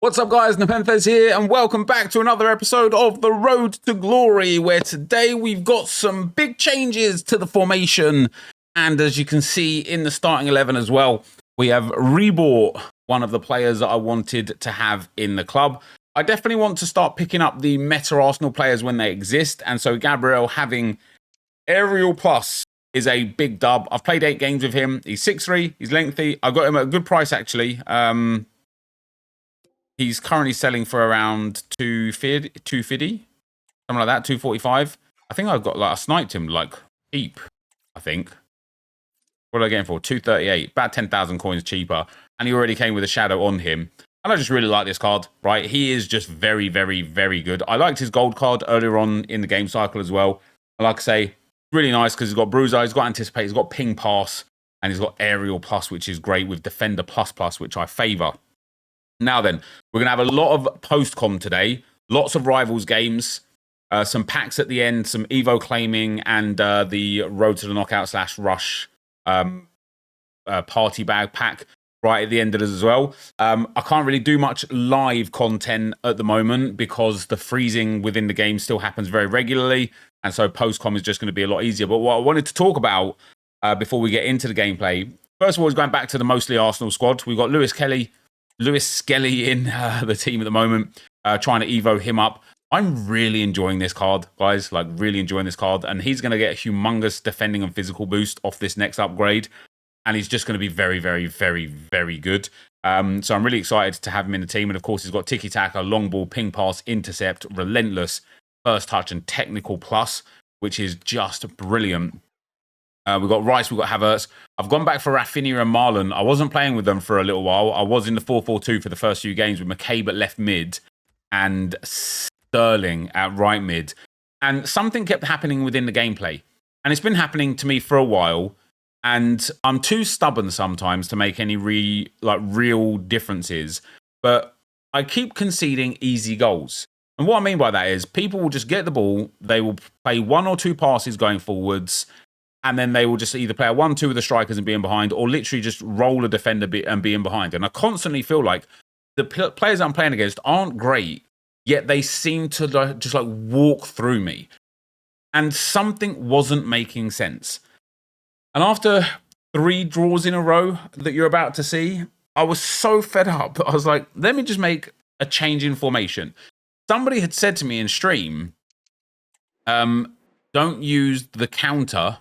What's up, guys? NepentheZ here, and welcome back to another episode of The Road to Glory, where today we've got some big changes to the formation. And as you can see in the starting 11 as well, we have rebought one of the players that I wanted to have in the club. I definitely want to start picking up the meta Arsenal players when they exist, and so Gabriel having Aerial Plus is a big dub. I've played 8 games with him. He's 6'3", he's lengthy. I got him at a good price, actually. He's currently selling for around 250, something like that, 245. I think I sniped him like cheap, I think. What did I get him for? 238, about 10,000 coins cheaper. And he already came with a shadow on him. And I just really like this card, right? He is just very, very, very good. I liked his gold card earlier on in the game cycle as well. And like I say, really nice because he's got Bruiser, he's got Anticipate, he's got Ping Pass, and he's got Aerial Plus, which is great, with Defender Plus, which I favour. Now then, we're going to have a lot of post-com today, lots of Rivals games, some packs at the end, some Evo claiming, and the Road to the Knockout / Rush party bag pack right at the end of this as well. I can't really do much live content at the moment because the freezing within the game still happens very regularly, and so post-com is just going to be a lot easier. But what I wanted to talk about before we get into the gameplay, first of all, is going back to the mostly Arsenal squad. We've got Lewis Skelly in the team at the moment, trying to Evo him up. I'm really enjoying this card, guys, like really enjoying this card. And he's going to get a humongous defending and physical boost off this next upgrade. And he's just going to be very, very, very, very good. So I'm really excited to have him in the team. And of course, he's got Tiki-Taka, Long Ball, Ping Pass, Intercept, Relentless, First Touch, and Technical Plus, which is just brilliant. We've got Rice, we've got Havertz. I've gone back for Rafinha and Marlon. I wasn't playing with them for a little while. I was in the 4-4-2 for the first few games with McCabe at left mid and Sterling at right mid. And something kept happening within the gameplay. And it's been happening to me for a while. And I'm too stubborn sometimes to make any real differences. But I keep conceding easy goals. And what I mean by that is people will just get the ball. They will play 1 or 2 passes going forwards. And then they will just either play a 1-2 with the strikers and be in behind, or literally just roll a defender and be in behind. And I constantly feel like the players I'm playing against aren't great, yet they seem to just walk through me. And something wasn't making sense. And after 3 draws in a row that you're about to see, I was so fed up. I was like, let me just make a change in formation. Somebody had said to me in stream, don't use the counter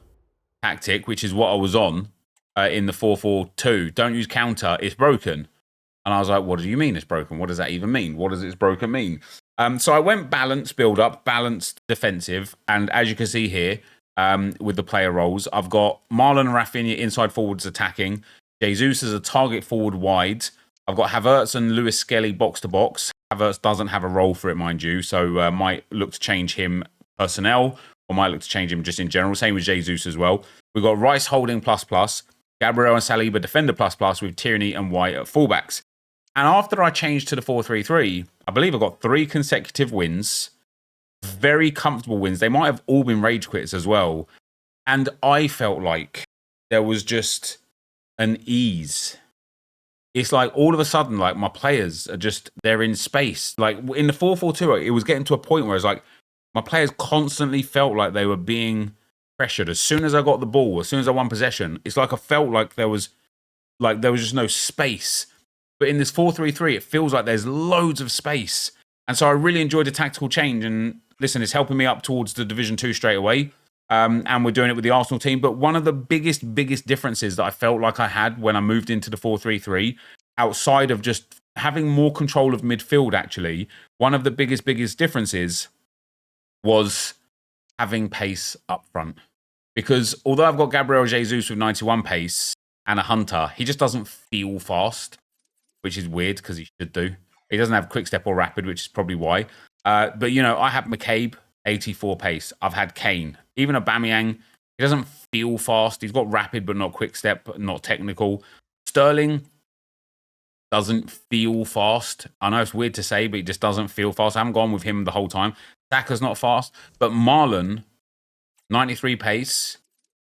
tactic, which is what I was on in the 4-4-2. Don't use counter, it's broken. And I was like, what do you mean it's broken? What does that even mean? What does it's broken mean? So I went balanced build up, balanced defensive, and as you can see here, with the player roles, I've got Marlon and Rafinha inside forwards attacking, Jesus as a target forward wide. I've got Havertz and Lewis Skelly box to box. Havertz doesn't have a role for it, mind you, so might look to change him personnel, or might look to change him just in general. Same with Jesus as well. We've got Rice holding ++, Gabriel and Saliba defender ++, with Tierney and White at fullbacks. And after I changed to the 4-3-3, I believe I got 3 consecutive wins, very comfortable wins. They might have all been rage quits as well. And I felt like there was just an ease. It's like all of a sudden, like my players are just, they're in space. Like in the 4-4-2, it was getting to a point where it's like, my players constantly felt like they were being pressured. As soon as I got the ball, as soon as I won possession, it's like I felt like there was just no space. But in this 4-3-3, it feels like there's loads of space. And so I really enjoyed the tactical change. And listen, it's helping me up towards the Division 2 straight away. And we're doing it with the Arsenal team. But one of the biggest differences that I felt like I had when I moved into the 4-3-3, outside of just having more control of midfield, actually, one of the biggest differences was having pace up front. Because although I've got Gabriel Jesus with 91 pace and a Hunter, he just doesn't feel fast, which is weird because he should do. He doesn't have quick step or rapid, which is probably why. But, you know, I have McCabe, 84 pace. I've had Kane. Even Aubameyang, he doesn't feel fast. He's got rapid, but not quick step, not technical. Sterling doesn't feel fast. I know it's weird to say, but he just doesn't feel fast. I haven't gone with him the whole time. Saka's not fast. But Marlon, 93 pace,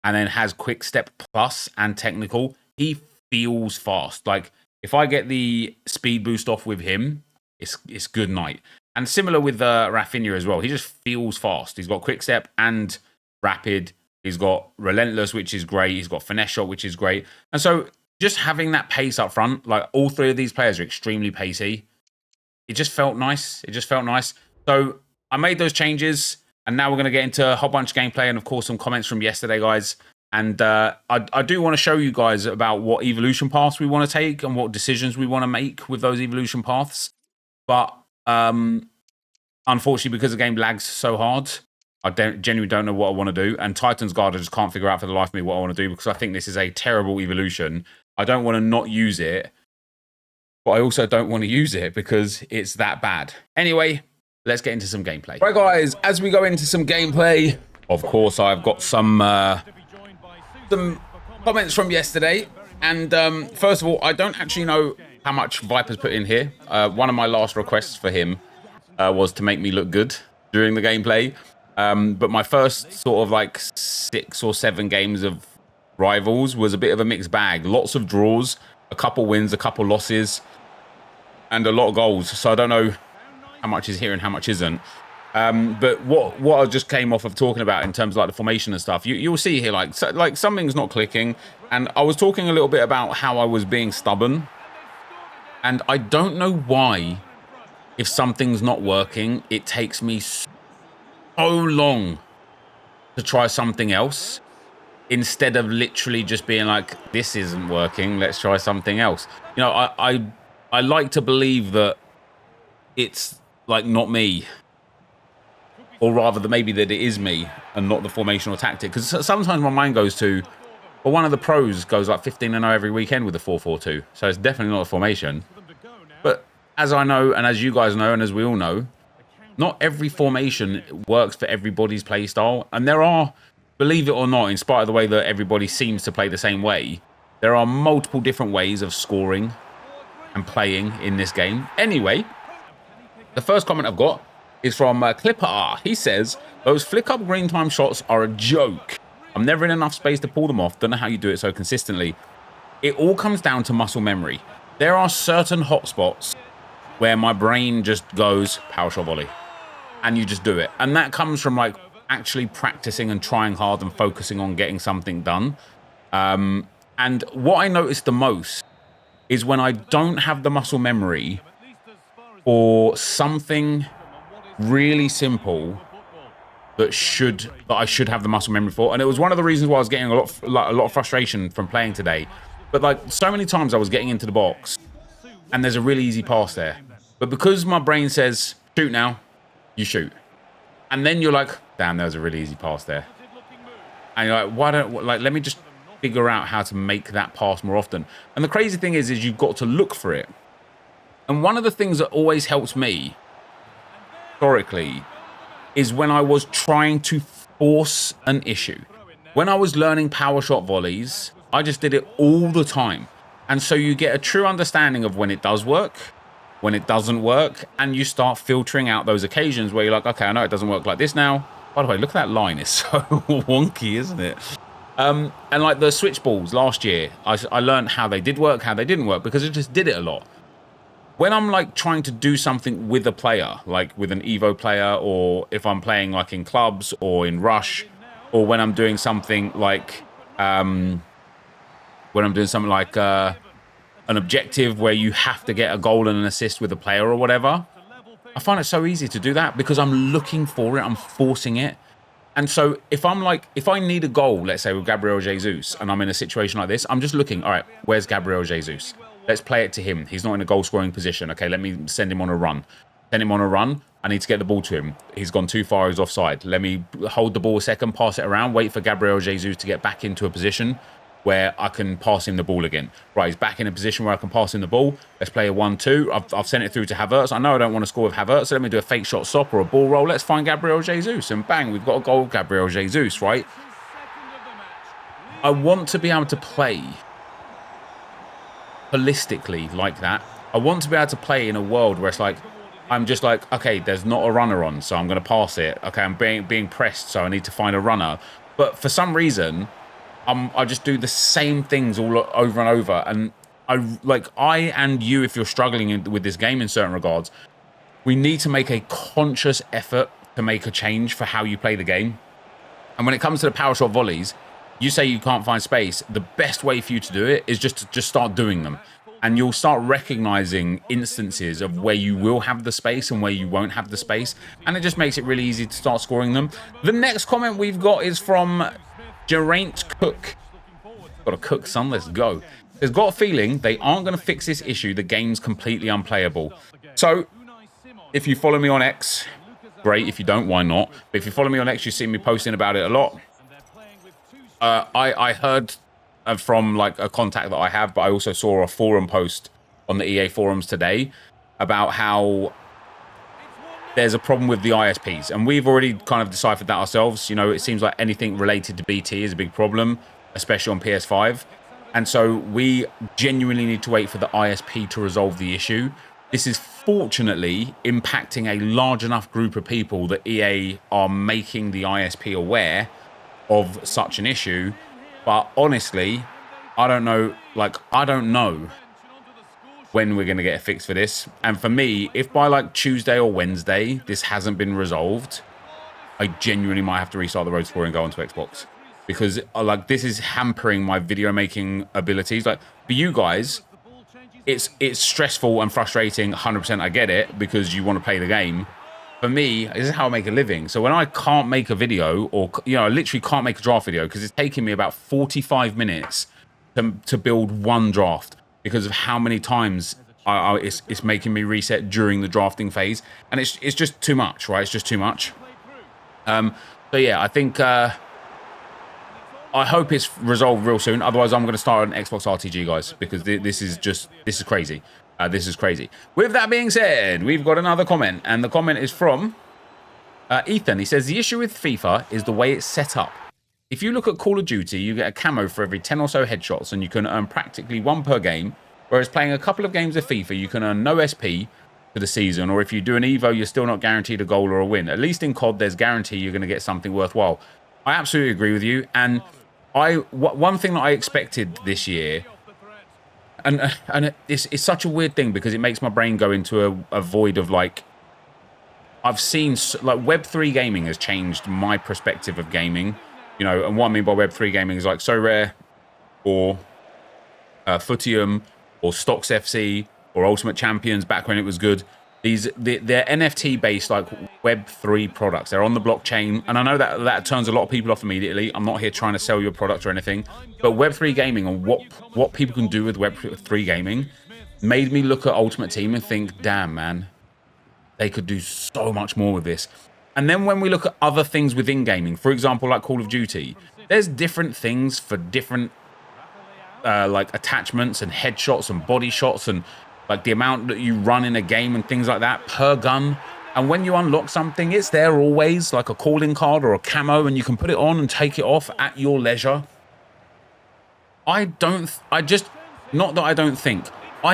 and then has quick step plus and technical. He feels fast. Like, if I get the speed boost off with him, it's good night. And similar with Rafinha as well. He just feels fast. He's got quick step and rapid. He's got relentless, which is great. He's got finesse shot, which is great. And so just having that pace up front, like all three of these players are extremely pacey. It just felt nice. It just felt nice. So I made those changes, and now we're going to get into a whole bunch of gameplay and, of course, some comments from yesterday, guys. And I do want to show you guys about what evolution paths we want to take and what decisions we want to make with those evolution paths. But unfortunately, because the game lags so hard, I genuinely don't know what I want to do. And Titan's Guard, I just can't figure out for the life of me what I want to do, because I think this is a terrible evolution. I don't want to not use it, but I also don't want to use it because it's that bad. Anyway, let's get into some gameplay. Right, guys, as we go into some gameplay, of course, I've got some comments from yesterday. And first of all, I don't actually know how much Viper's put in here. One of my last requests for him was to make me look good during the gameplay. But my first sort of like 6 or 7 games of Rivals was a bit of a mixed bag. Lots of draws, a couple wins, a couple losses, and a lot of goals. So I don't know how much is here and how much isn't. But what I just came off of talking about in terms of like the formation and stuff, you'll see here like something's not clicking. And I was talking a little bit about how I was being stubborn. And I don't know why, if something's not working, it takes me so long to try something else, instead of literally just being like, this isn't working, let's try something else. You know, I like to believe that it's like not me, or rather maybe that it is me and not the formation or tactic, because sometimes my mind goes to, well, one of the pros goes like 15-0 every weekend with the 4-4-2, so it's definitely not a formation. But as I know, and as you guys know, and as we all know, not every formation works for everybody's play style. And there are, believe it or not, in spite of the way that everybody seems to play the same way, there are multiple different ways of scoring and playing in this game. Anyway, the first comment I've got is from Clipper R. He says, those flick-up green time shots are a joke. I'm never in enough space to pull them off. Don't know how you do it so consistently. It all comes down to muscle memory. There are certain hotspots where my brain just goes power shot volley, and you just do it. And that comes from like actually practicing and trying hard and focusing on getting something done. And what I notice the most is when I don't have the muscle memory for something really simple that I should have the muscle memory for. And it was one of the reasons why I was getting a lot of frustration from playing today. But like so many times I was getting into the box and there's a really easy pass there, but because my brain says shoot now, you shoot, and then you're like, damn, there was a really easy pass there, and you're like, why don't, like, let me just figure out how to make that pass more often. And the crazy thing is you've got to look for it. And one of the things that always helps me historically is when I was trying to force an issue. When I was learning power shot volleys, I just did it all the time. And so you get a true understanding of when it does work, when it doesn't work, and you start filtering out those occasions where you're like, okay, I know it doesn't work like this now. By the way, look at that line. It's so wonky, isn't it? And like the switch balls last year, I learned how they did work, how they didn't work, because I just did it a lot. When I'm like trying to do something with a player, like with an Evo player, or if I'm playing like in clubs or in Rush, or when I'm doing something like an objective where you have to get a goal and an assist with a player or whatever, I find it so easy to do that because I'm looking for it, I'm forcing it. And so if I need a goal, let's say with Gabriel Jesus, and I'm in a situation like this, I'm just looking, all right, where's Gabriel Jesus? Let's play it to him. He's not in a goal-scoring position. Okay, let me send him on a run. Send him on a run. I need to get the ball to him. He's gone too far. He's offside. Let me hold the ball a second, pass it around, wait for Gabriel Jesus to get back into a position where I can pass him the ball again. Right, he's back in a position where I can pass him the ball. Let's play a 1-2. I've sent it through to Havertz. I know I don't want to score with Havertz, so let me do a fake shot stop or a ball roll. Let's find Gabriel Jesus. And bang, we've got a goal with Gabriel Jesus, right? I want to be able to play holistically like that. I want to be able to play in a world where it's like, I'm just like, okay, there's not a runner on, so I'm going to pass it. Okay, I'm being pressed, so I need to find a runner. But for some reason, I just do the same things all over and over. And I and you, if you're struggling with this game in certain regards, we need to make a conscious effort to make a change for how you play the game. And when it comes to the power shot volleys, you say you can't find space. The best way for you to do it is just to start doing them. And you'll start recognizing instances of where you will have the space and where you won't have the space. And it just makes it really easy to start scoring them. The next comment we've got is from Geraint Cook. Got a cook, son. Let's go. There's got a feeling they aren't going to fix this issue. The game's completely unplayable. So, if you follow me on X, great. If you don't, why not? But if you follow me on X, you see me posting about it a lot. I heard from like a contact that I have, but I also saw a forum post on the EA forums today about how there's a problem with the ISPs. And we've already kind of deciphered that ourselves. You know, it seems like anything related to BT is a big problem, especially on PS5. And so we genuinely need to wait for the ISP to resolve the issue. This is fortunately impacting a large enough group of people that EA are making the ISP aware of such an issue. But honestly, I don't know, I don't know when we're going to get a fix for this. And for me, if by like Tuesday or Wednesday, this hasn't been resolved, I genuinely might have to restart the road score and go onto Xbox. Because like this is hampering my video making abilities. Like for you guys, it's stressful and frustrating. 100%, I get it, because you want to play the game. For me, this is how I make a living. So when I can't make a video, or I literally can't make a draft video because it's taking me about 45 minutes to build one draft because of how many times it's making me reset during the drafting phase, and it's just too much, right? It's just too much. So yeah, I think. I hope it's resolved real soon. Otherwise, I'm going to start an Xbox RTG, guys, because this is crazy. This is crazy. With that being said, we've got another comment, and the comment is from Ethan. He says, the issue with FIFA is the way it's set up. If you look at Call of Duty, you get a camo for every 10 or so headshots, and you can earn practically 1 per game, whereas playing a couple of games of FIFA, you can earn no SP for the season, or if you do an Evo, you're still not guaranteed a goal or a win. At least in COD, there's guarantee you're going to get something worthwhile. I absolutely agree with you, and one thing that I expected this year, and it's such a weird thing because it makes my brain go into a void of like, I've seen like Web3 gaming has changed my perspective of gaming, and what I mean by Web3 gaming is like SoRare or Footium or Stocks FC or Ultimate Champions back when it was good. They're NFT based like Web3 products. They're on the blockchain, and I know that turns a lot of people off immediately. I'm not here trying to sell you a product or anything, but Web3 gaming and what people can do with Web3 gaming made me look at Ultimate Team and think, damn man, they could do so much more with this. And then when we look at other things within gaming, for example, like Call of Duty, there's different things for different like attachments and headshots and body shots and like the amount that you run in a game and things like that per gun. And when you unlock something, it's there always, like a calling card or a camo, and you can put it on and take it off at your leisure. I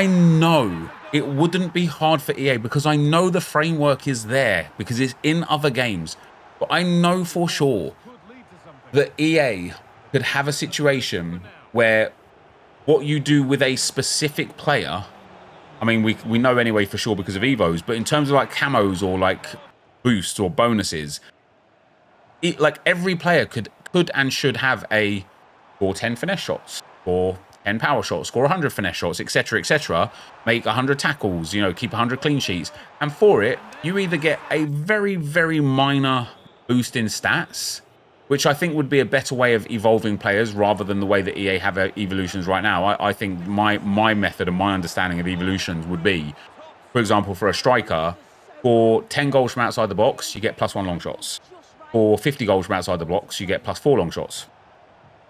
know it wouldn't be hard for EA because I know the framework is there because it's in other games. But I know for sure that EA could have a situation where what you do with a specific player, I mean, we know anyway for sure because of Evos, but in terms of like camos or like boosts or bonuses, like every player could and should have a score 10 finesse shots, score 10 power shots, score 100 finesse shots, etc., make 100 tackles, keep 100 clean sheets. And for it, you either get a very, very minor boost in stats, which I think would be a better way of evolving players rather than the way that EA have evolutions right now. I think my method and my understanding of evolutions would be, for example, for a striker, for 10 goals from outside the box, you get +1 long shots. For 50 goals from outside the box, you get +4 long shots.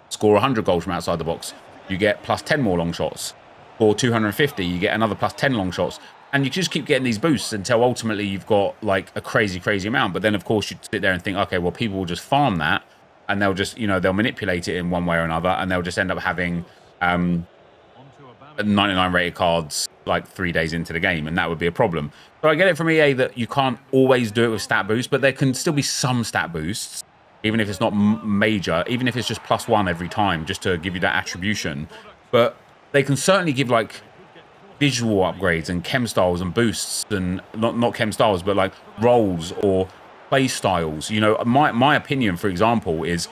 Score 100 goals from outside the box, you get +10 more long shots. For 250, you get another +10 long shots. And you just keep getting these boosts until ultimately you've got like a crazy, crazy amount. But then, of course, you sit there and think, okay, well, people will just farm that and they'll just, they'll manipulate it in one way or another. And they'll just end up having 99 rated cards like 3 days into the game. And that would be a problem. So I get it from EA that you can't always do it with stat boosts, but there can still be some stat boosts, even if it's not major, even if it's just +1 every time, just to give you that attribution. But they can certainly give like visual upgrades and chem styles and boosts, and not chem styles, but like roles or play styles. You know, my opinion, for example, is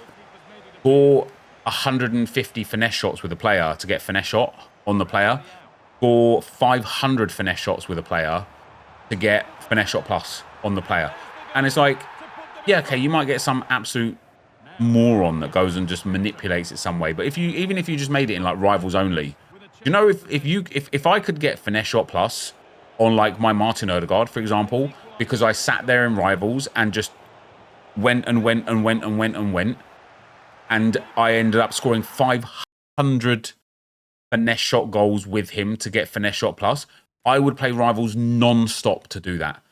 score 150 finesse shots with a player to get finesse shot on the player, or 500 finesse shots with a player to get finesse shot plus on the player. And it's like, yeah, okay, you might get some absolute moron that goes and just manipulates it some way, but even if you just made it in like rivals only, you know, if I could get finesse shot plus on like my Martin Odegaard, for example, because I sat there in rivals and just went and went and went and went and went, and I ended up scoring 500 finesse shot goals with him to get finesse shot plus, I would play rivals non-stop to do that.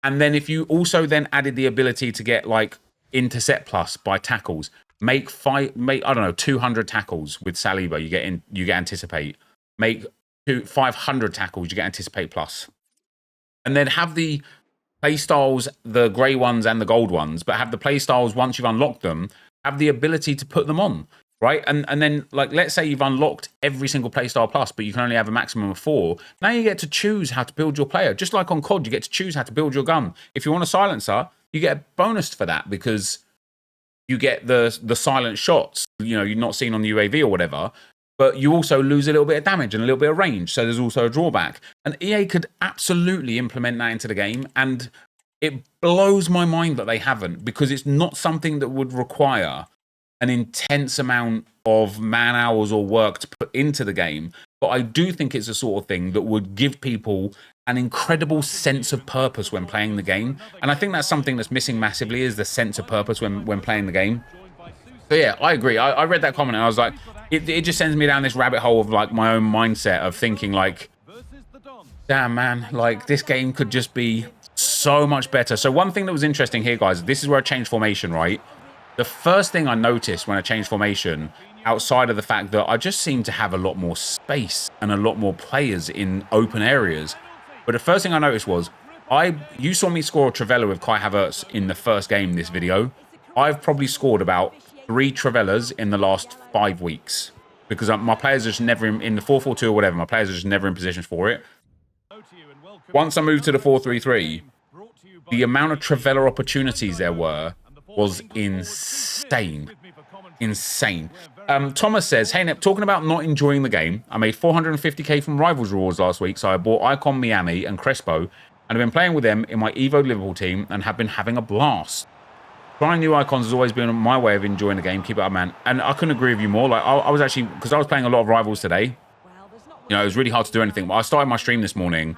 And then if you also then added the ability to get like intercept plus by tackles, make I don't know, 200 tackles with Saliba, you get anticipate. Make 500 tackles, you get anticipate plus. And then have the play styles, the grey ones and the gold ones, but have the play styles, once you've unlocked them, have the ability to put them on, right? And then, like, let's say you've unlocked every single playstyle plus, but you can only have a maximum of 4. Now you get to choose how to build your player. Just like on COD, you get to choose how to build your gun. If you want a silencer, you get a bonus for that because you get the silent shots, you know, you're not seen on the UAV or whatever, but you also lose a little bit of damage and a little bit of range. So there's also a drawback. And EA could absolutely implement that into the game. And it blows my mind that they haven't, because it's not something that would require an intense amount of man hours or work to put into the game. But I do think it's the sort of thing that would give people an incredible sense of purpose when playing the game. And I think that's something that's missing massively, is the sense of purpose when playing the game. So yeah, I agree. I read that comment and I was like, it just sends me down this rabbit hole of like my own mindset of thinking like, damn man, like this game could just be so much better. So one thing that was interesting here, guys, this is where I changed formation, right? The first thing I noticed when I changed formation, outside of the fact that I just seem to have a lot more space and a lot more players in open areas, but the first thing I noticed was, you saw me score a Trivela with Kai Havertz in the first game this video. I've probably scored about 3 Trivelas in the last 5 weeks, because my players are just never in the 4-4-2 or whatever, my players are just never in positions for it. Once I moved to the 4-3-3, the amount of Trivela opportunities there was insane. Insane. Thomas says, hey Nep, talking about not enjoying the game, I made 450k from Rivals rewards last week, so I bought Icon Miami and Crespo, and I've been playing with them in my Evo Liverpool team and have been having a blast. Trying new icons has always been my way of enjoying the game. Keep it up, man. And I couldn't agree with you more. Like, I was actually, because I was playing a lot of Rivals today, you know, it was really hard to do anything. But I started my stream this morning,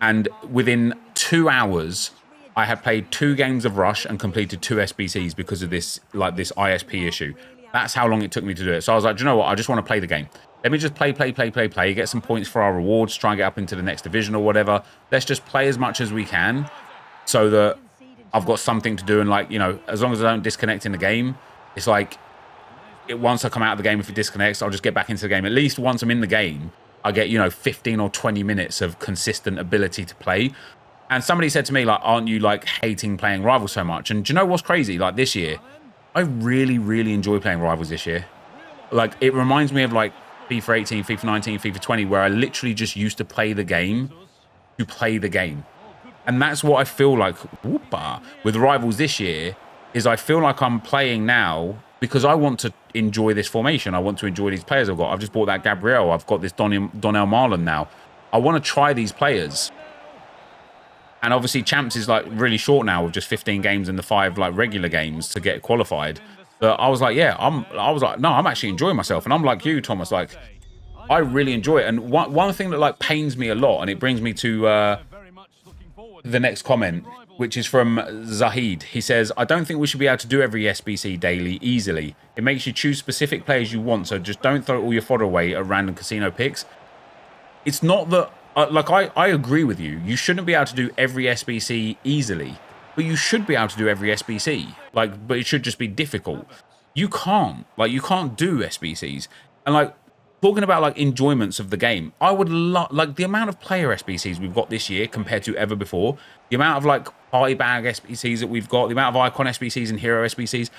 and within 2 hours, I had played 2 games of Rush and completed 2 SBCs because of this, like, this ISP issue. That's how long it took me to do it. So I was like, do you know what? I just want to play the game. Let me just play, get some points for our rewards, try and get up into the next division or whatever. Let's just play as much as we can so that I've got something to do. And, like, you know, as long as I don't disconnect in the game, it's like, once I come out of the game, if it disconnects, I'll just get back into the game. At least once I'm in the game, I get, you know, 15 or 20 minutes of consistent ability to play. And somebody said to me, like, aren't you, like, hating playing Rivals so much? And do you know what's crazy? Like, this year, I really, really enjoy playing Rivals this year. Like, it reminds me of, like, FIFA 18, FIFA 19, FIFA 20, where I literally just used to play the game to play the game. And that's what I feel like with Rivals this year, is I feel like I'm playing now because I want to enjoy this formation. I want to enjoy these players I've got. I've just bought that Gabriel. I've got this Donnell Marlon now. I want to try these players. And obviously Champs is like really short now with just 15 games in the 5 like regular games to get qualified. But I was like, yeah, I was like, no, I'm actually enjoying myself. And I'm like you, Thomas, like, I really enjoy it. And one thing that like pains me a lot, and it brings me to the next comment, which is from Zahid. He says, I don't think we should be able to do every SBC daily easily. It makes you choose specific players you want, so just don't throw all your fodder away at random casino picks. It's not that, like, I agree with you. You shouldn't be able to do every SBC easily, but you should be able to do every SBC. Like, but it should just be difficult. You can't. Like, you can't do SBCs. And, like, talking about, like, enjoyments of the game, I would love, like, the amount of player SBCs we've got this year compared to ever before, the amount of, like, party bag SBCs that we've got, the amount of Icon SBCs and Hero SBCs,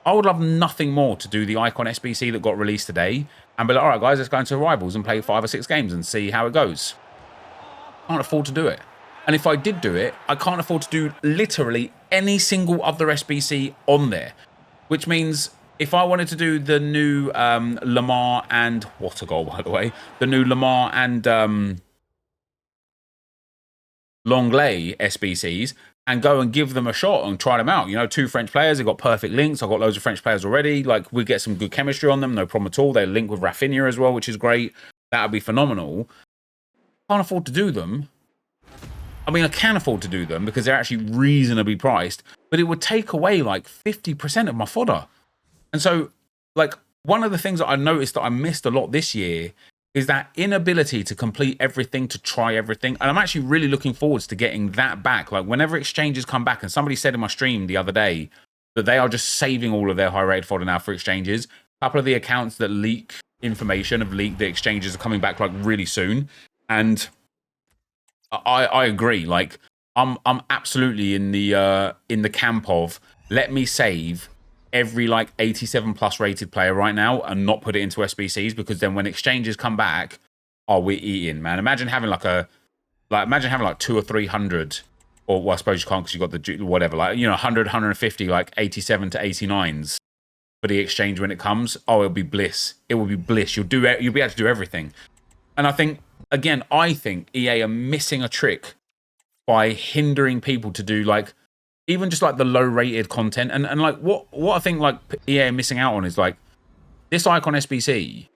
I would love nothing more to do the Icon SBC that got released today and be like, all right, guys, let's go into Rivals and play 5 or 6 games and see how it goes. Can't afford to do it. And if I did do it, I can't afford to do literally any single other SBC on there. Which means if I wanted to do the new Lamar and... What a goal, by the way. The new Lamar and Longley SBCs and go and give them a shot and try them out. You know, 2 French players, they've got perfect links. I've got loads of French players already. Like, we get some good chemistry on them, no problem at all. They link with Rafinha as well, which is great. That would be phenomenal. Can't afford to do them. I mean, I can afford to do them because they're actually reasonably priced, but it would take away like 50% of my fodder. And so, like, one of the things that I noticed that I missed a lot this year is that inability to complete everything, to try everything. And I'm actually really looking forward to getting that back. Like, whenever exchanges come back, and somebody said in my stream the other day that they are just saving all of their high-rated fodder now for exchanges. A couple of the accounts that leak information have leaked the exchanges are coming back like really soon. And I agree. Like, I'm absolutely in the camp of let me save every like 87 plus rated player right now and not put it into SBCs, because then when exchanges come back, oh, we're eating, man. Imagine having like 200 or 300, or well, I suppose you can't because you got the whatever, like, you know, 100, 150, like 87 to 89s for the exchange when it comes. Oh, it'll be bliss. It will be bliss. You'll be able to do everything. And I think, again, EA are missing a trick by hindering people to do like even just like the low rated content. And like what I think like EA are missing out on is like this icon SBC.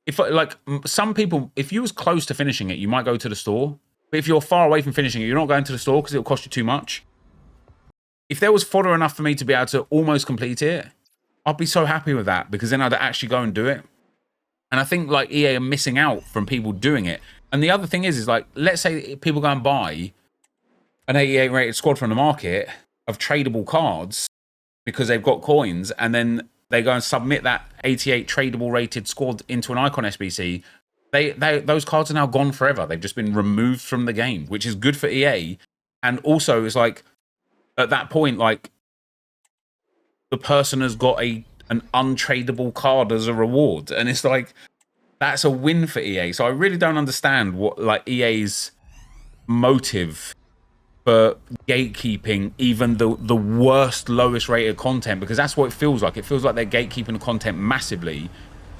If like some people, if you was close to finishing it, you might go to the store. But if you're far away from finishing it, you're not going to the store because it'll cost you too much. If there was fodder enough for me to be able to almost complete it, I'd be so happy with that, because then I'd actually go and do it. And I think like EA are missing out from people doing it. And the other thing is like, let's say people go and buy an 88 rated squad from the market of tradable cards because they've got coins, and then they go and submit that 88 tradable rated squad into an icon SBC. Those cards are now gone forever. They've just been removed from the game, which is good for EA. And also it's like, at that point, like the person has got an untradable card as a reward, and it's like that's a win for EA. So I really don't understand what like EA's motive for gatekeeping even the worst, lowest rated content, because that's what it feels like. It feels like they're gatekeeping the content massively.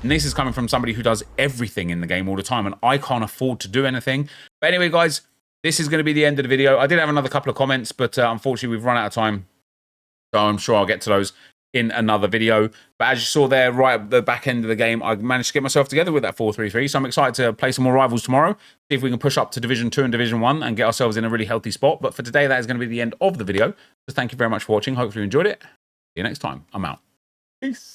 And this is coming from somebody who does everything in the game all the time, and I can't afford to do anything. But anyway, guys, this is going to be the end of the video. I did have another couple of comments, but unfortunately we've run out of time. So I'm sure I'll get to those in another video. But as you saw there, right at the back end of the game, I managed to get myself together with that 4-3-3. So I'm excited to play some more rivals tomorrow, see if we can push up to Division 2 and Division 1 and get ourselves in a really healthy spot. But for today, that is going to be the end of the video. So thank you very much for watching. Hopefully you enjoyed it. See you next time. I'm out. Peace.